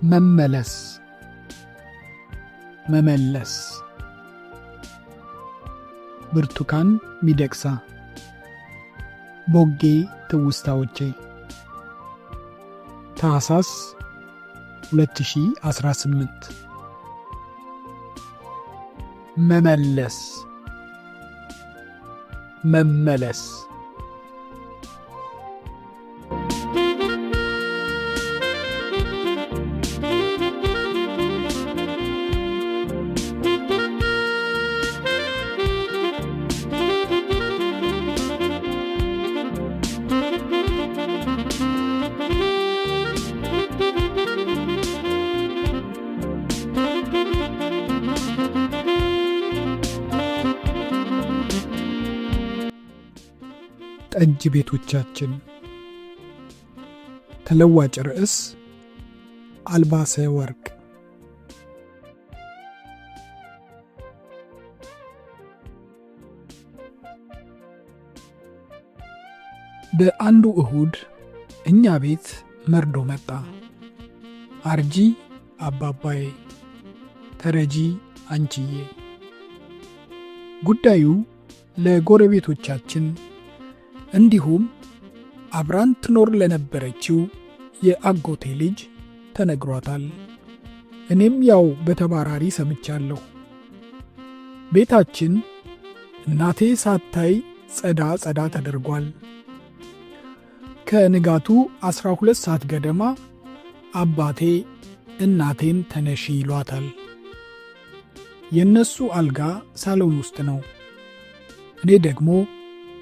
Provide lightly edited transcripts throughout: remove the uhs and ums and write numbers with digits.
መመለስ መመለስ ብርቱካን ሚደቅሳ ቦጌ ትውስታዎቼ ታህሳስ 2018 መመለስ መመለስ ጠጅ ቤቶቻችን ተለዋጭ ርዕስ አልባሰ ወርቅ በአንዱ እሁድ እኛ ቤት መርዶ መጣ። አርጂ አባባዬ፣ ተረጂ አንቺዬ። ጉዳዩ ለጎረቤቶቻችን እንዲሁም አብራን ትኖር ለነበረችው የአጎቴ ልጅ ተነግሯታል። እኔም ያው በተባራሪ ሰምቻለሁ። ቤታችን እናቴ ሳታይ ጸዳ ተደርጓል። ከንጋቱ 12 ሰዓት ገደማ አባቴ እናቴን ተነሺ ይሏታል። የነሱ አልጋ ሳሎን ውስጥ ነው። እኔ ደግሞ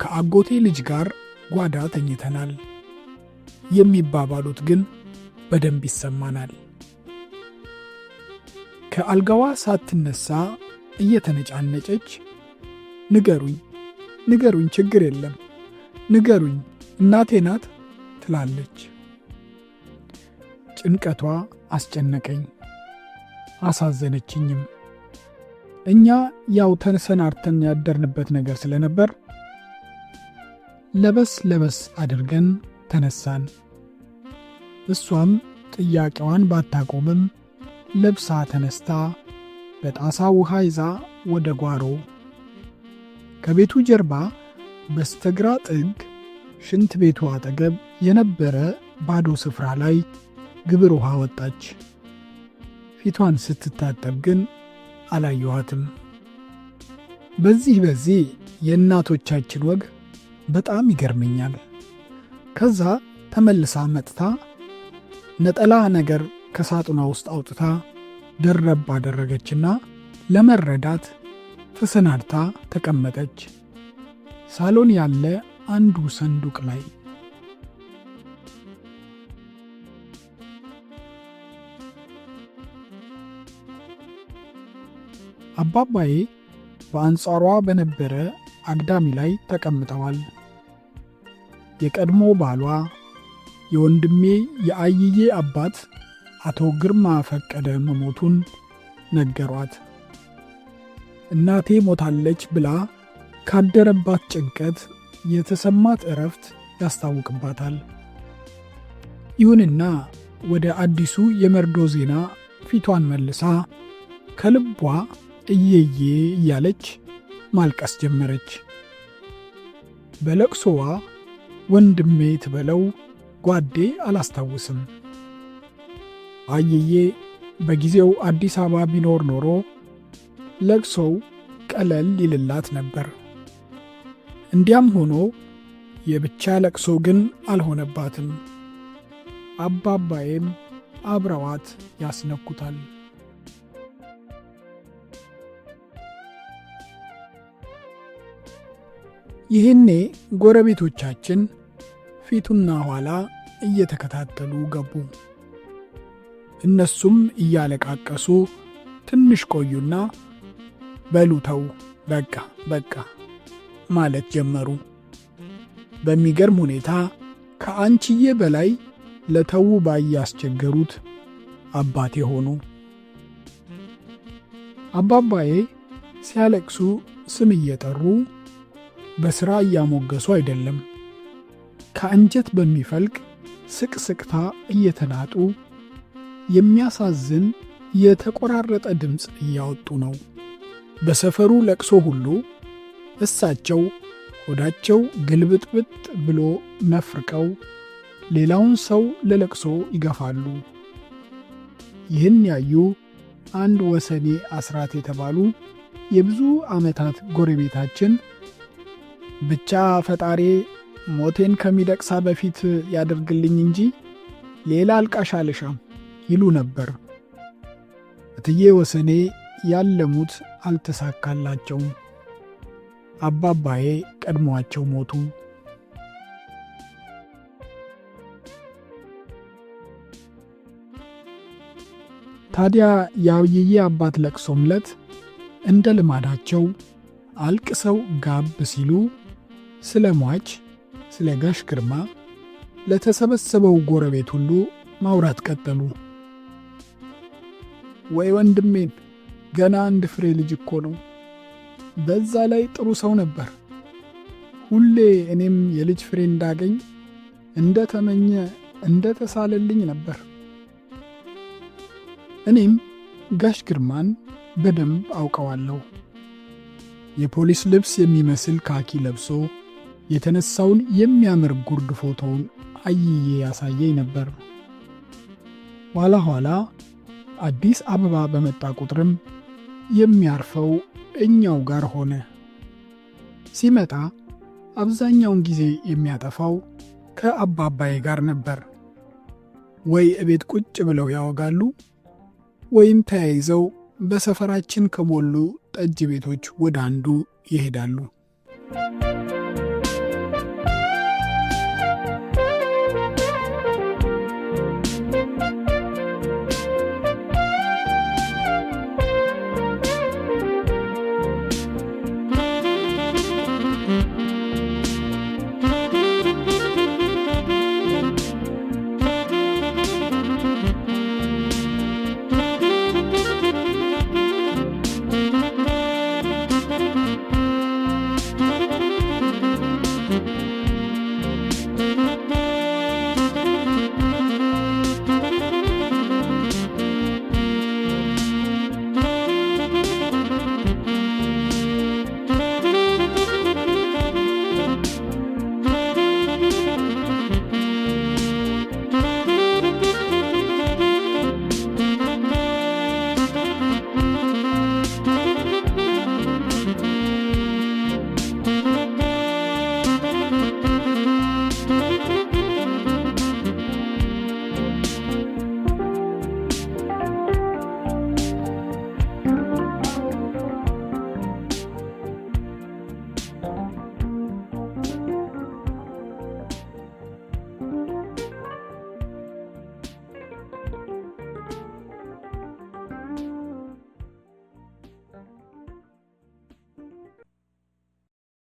ከአጎቴ ልጅ ጋር ጓዳ ተኝተናል። የሚባባሉት ግን በደንብ ይሰማናል። ከአልጋዋ ሳትነሳ እየተነጫነጨች ንገሩኝ፣ ችግር የለም ንገሩኝ፣ እናቴ ናት ትላለች። ጭንቀቷ አስጨነቀኝ፣ አሳዘነችኝም። እኛ ያው ተሰናርተን ያደርንበት ነገር ስለነበር ለበስ አድርገን ተነሳን። እሷም ጥያቄዋን ባታቆምም ለብሳ ተነስታ በጣሳ ውሃ ይዛ ወደ ጓሮ፣ ከቤቱ ጀርባ በስተግራ ጥግ ሽንት ቤቱ አጠገብ የነበረ ባዶ ስፍራ ላይ ግብር ውሃ ወጣች። ፊቷን ስትታጠብ ግን አላየኋትም። በዚህ የእናቶቻችን ወግ በጣም ይገርመኛል። ከዛ ተመልሳ መጥታ ነጠላ ነገር ከሳጥኗ ውስጥ አውጥታ ደረብ አደረገችና ለመረዳት ተሰናድታ ተቀመጠች። ሳሎን ያለ አንዱ ሰንዱቅ ላይ አባባዬ በአንጻሯ በነበረ አግዳሚ ላይ ተቀምጠዋል። የቀድሞ ባሏ የወንድሜ የአይዬ አባት አቶ ግርማ ፈቀደ መሞቱን ነገሯት። እናቴ ሞታለች ብላ ካደረባት ጭንቀት የተሰማት እረፍት ያስታውቅባታል። ይሁንና ወደ አዲሱ የመርዶ ዜና ፊቷን መልሳ ከልቧ እየዬ እያለች ማልቀስ ጀመረች። በለቅሶዋ ወንድሜ ትበለው ጓዴ አላስታውስም። አየዬ በጊዜው አዲስ አበባ ቢኖር ኖሮ ለቅሶው ቀለል ይልላት ነበር። እንዲያም ሆኖ የብቻ ለቅሶ ግን አልሆነባትም። አባባዬም አብረዋት ያስነኩታል። ይህኔ ጎረቤቶቻችን ፊቱና ኋላ እየተከታተሉ ገቡ። እነሱም እያለቃቀሱ ትንሽ ቆዩና በሉተው በቃ ማለት ጀመሩ። በሚገርም ሁኔታ ከአንቺዬ በላይ ለተው ባይ ያስቸገሩት አባቴ ሆኑ። አባባዬ ሲያለቅሱ ስም እየጠሩ በሥራ እያሞገሱ አይደለም፣ ከአንጀት በሚፈልቅ ስቅስቅታ እየተናጡ የሚያሳዝን የተቆራረጠ ድምፅ እያወጡ ነው። በሰፈሩ ለቅሶ ሁሉ እሳቸው ሆዳቸው ግልብጥብጥ ብሎ ነፍርቀው ሌላውን ሰው ለለቅሶ ይገፋሉ። ይህን ያዩ አንድ ወሰኔ አስራት የተባሉ የብዙ ዓመታት ጎረቤታችን ብቻ ፈጣሪ ሞቴን ከሚደቅሳ በፊት ያደርግልኝ እንጂ ሌላ አልቃሽ አልሻም ይሉ ነበር። እትዬ ወሰኔ ያለሙት አልተሳካላቸውም። አባባዬ ቀድሟቸው ሞቱ። ታዲያ የአብይዬ አባት ለቅሶም ዕለት እንደ ልማዳቸው አልቅሰው ጋብ ሲሉ ስለ ሟች ስለ ጋሽ ግርማ ለተሰበሰበው ጎረቤት ሁሉ ማውራት ቀጠሉ። ወይ ወንድሜን ገና አንድ ፍሬ ልጅ እኮ ነው። በዛ ላይ ጥሩ ሰው ነበር። ሁሌ እኔም የልጅ ፍሬ እንዳገኝ እንደ ተመኘ እንደ ተሳለልኝ ነበር። እኔም ጋሽ ግርማን በደንብ አውቀዋለሁ። የፖሊስ ልብስ የሚመስል ካኪ ለብሶ የተነሳውን የሚያምር ጉርድ ፎቶውን አየዬ ያሳየኝ ነበር። ኋላ ኋላ አዲስ አበባ በመጣ ቁጥርም የሚያርፈው እኛው ጋር ሆነ። ሲመጣ አብዛኛውን ጊዜ የሚያጠፋው ከአባባዬ ጋር ነበር። ወይ እቤት ቁጭ ብለው ያወጋሉ ወይም ተያይዘው በሰፈራችን ከሞሉ ጠጅ ቤቶች ወደ አንዱ ይሄዳሉ።